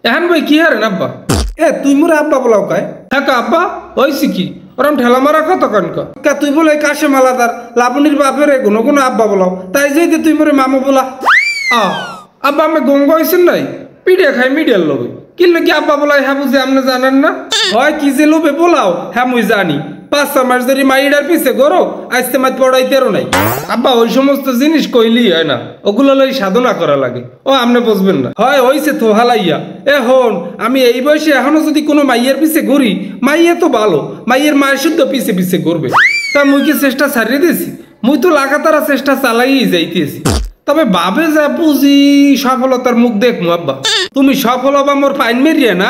এখন ভাই কি হারেন আব্বা? তুই মোরে আব্বা বলাও কায়? হ্যাঁ আব্বা হয়েছি কি ওরম ঠেলা মারা কত কনক তুই বলে কাশে মালাদার লাবণীর বাপের কোনো কোনো আব্বা বলাও তাই যে তুই মোরে মামু বলা আব্বা আমি গঙ্গা হয়েছেন নাই পিডিয়া খাই মিডিয়ার লোভে কিনলে কি আব্বা বলাই হ্যাঁ বুঝে আপনি জানেন না হয় কি যে লোভে বলাও হ্যাঁ মুই জানি 5 মাস ধরে মাইডার পিছে গরো আজকে মাছ পড়াইতেরও নাই আব্বা ওই সমস্ত জিনিস কইলি হয় না ওগুলো লই সাধনা করা লাগে ও আপনি বুঝবেন না হয় হইছে তো হালাইয়া হন আমি এই বয়সে এখনো যদি কোনো মাইয়ের পিছে ঘুরি মাইয়ে তো ভালো মাইয়ের মায়ের শুদ্ধ পিছে পিছে ঘুরবে তা মুই কি চেষ্টা ছাড়িয়ে দিয়েছি মুই তো লাগাতার চেষ্টা চালাই যাইতেছি তবে বাবে যা বুঝি সফলতার মুখ দেখমু আব্বা তুমি সফল হবা মোর ফাইন মেরিয়ে না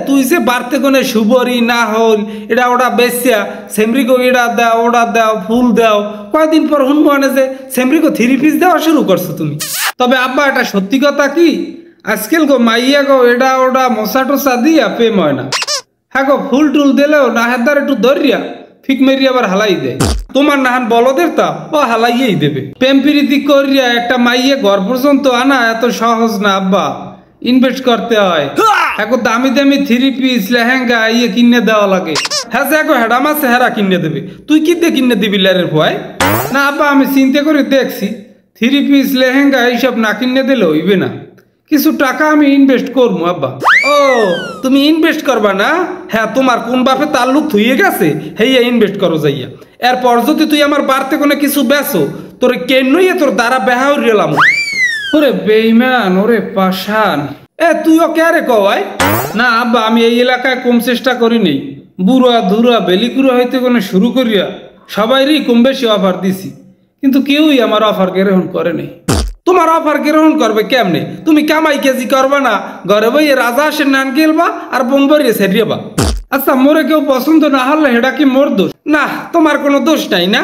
তুই যে বাড়তে কোনে সুবরি না হল এটা ওটা বেসিয়া সেমরিকো এটা দাও ওটা দাও ফুল দাও কয়েকদিন পর হুন মানে যে সেমরিকো 3 পিস দেওয়া শুরু করছো তুমি তবে আব্বা এটা সত্যি কথা কি আজকাল গো মাইয়া গো এটা ওটা মশা টসা দিয়া প্রেম হয় না হ্যাঁ গো ফুল টুল দিলেও না হাত একটু ধরিয়া ফিক মেরি আবার হালাই দেয় তোমার নাহান বলদের তা ও হালাইয়েই দেবে প্রেম প্রীতি করিয়া একটা মাইয়ে ঘর পর্যন্ত আনা এত সহজ না আব্বা ইনভেস্ট করতে হয় এখন দামি দামি 3 পিস লেহেঙ্গা ইয়ে কিনে দেওয়া লাগে হ্যাঁ দেখো হেডাম আছে হেরা কিনে দেবে তুই কি দিয়ে কিনে দিবি লেরের ভয় না আব্বা আমি চিন্তা করে দেখছি 3 পিস লেহেঙ্গা এইসব না কিনে দিলে হইবে না কিছু টাকা আমি ইনভেস্ট করবো আব্বা ও তুমি ইনভেস্ট করবা না হ্যাঁ তোমার কোন বাপে তাল্লুক থুইয়ে গেছে হেইয়া ইনভেস্ট করো যাইয়া এরপর যদি তুই আমার বাড়তে কোনো কিছু বেচো তোর কেনই তোর দ্বারা বেহা রেলাম ওরে বেইমান ওরে পাশান তুইও কে রে কয় না আব্বা আমি এই এলাকায় কম চেষ্টা করি নেই বুড়া ধুরা বেলিকুড়া হইতে কোনো শুরু করিয়া সবাইরই কম বেশি অফার দিছি কিন্তু কেউই আমার অফার গ্রহণ করে নেই তোমার অফার গ্রহণ করবে কেমনে তুমি কামাই কেজি করবা না ঘরে বইয়ে রাজা আসে নান গেলবা আর বোম্বরিয়ে সেরিয়েবা আচ্ছা মোরে কেউ পছন্দ না হলে হেডা কি মোর দোষ না তোমার কোনো দোষ নাই না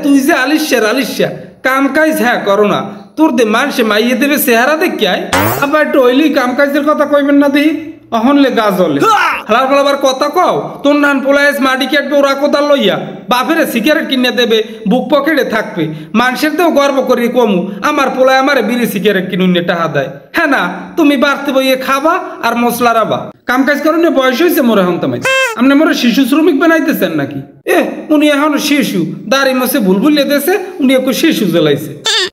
তুই যে আলিশা কাম কাজ হ্যাঁ করো না তোর দে মানুষে মাইয়ে দেবে চেহারা দেখিয়ায় আবার একটু ওইলি কাম কাজের কথা কইবেন না দেখি অহনলে গাছ হলে হালার বলাবার কথা কও তোর নান পোলায় মাটি কাটবে ওরা কোদাল লইয়া বাপেরে সিগারেট কিনে দেবে বুক পকেটে থাকবে মানুষের তো গর্ব করি কমু আমার পোলায় আমারে বিড়ি সিগারেট কিনুনে টাকা দেয় হ্যাঁ না তুমি বাড়তে বইয়ে খাবা আর মশলা রাবা কাম কাজ করুন বয়স হয়েছে মোরে হন তোমায় আপনি মোরে শিশু শ্রমিক বানাইতেছেন নাকি উনি এখন শিশু দাড়ি মশে ভুলভুলিয়ে দেশে উনি একটু শিশু জ্বলাইছে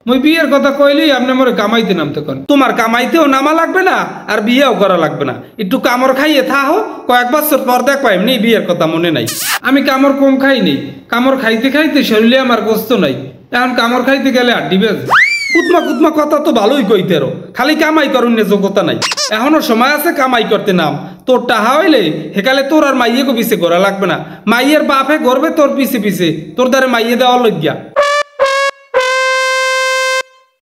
মই বিয়ের কথা কইলেই আপনি মোরে কামাইতে নামতে করেন তোমার কামাইতেও নামা লাগবে না আর বিয়েও করা লাগবে না একটু কামড় খাইয়ে থাহো কয়েক বছর পর দেখো এমনি বিয়ের কথা মনে নাই আমি কামড় কম খাই নেই কামড় খাইতে খাইতে শরীরে আমার গোস্ত নাই এখন কামড় খাইতে গেলে আড্ডি বেজে কুতমা কথা তো ভালোই কইতে রো খালি কামাই করুন যোগ্যতা নাই এখনো সময় আছে কামাই করতে নাম তোর টাহা হইলে হেকালে তোর আর মাইয়ে পিছে ঘোরা লাগবে না মাইয়ের বাপে গড়বে তোর পিছে পিছে তোর দ্বারে মাইয়ে দেওয়া লজ্ঞা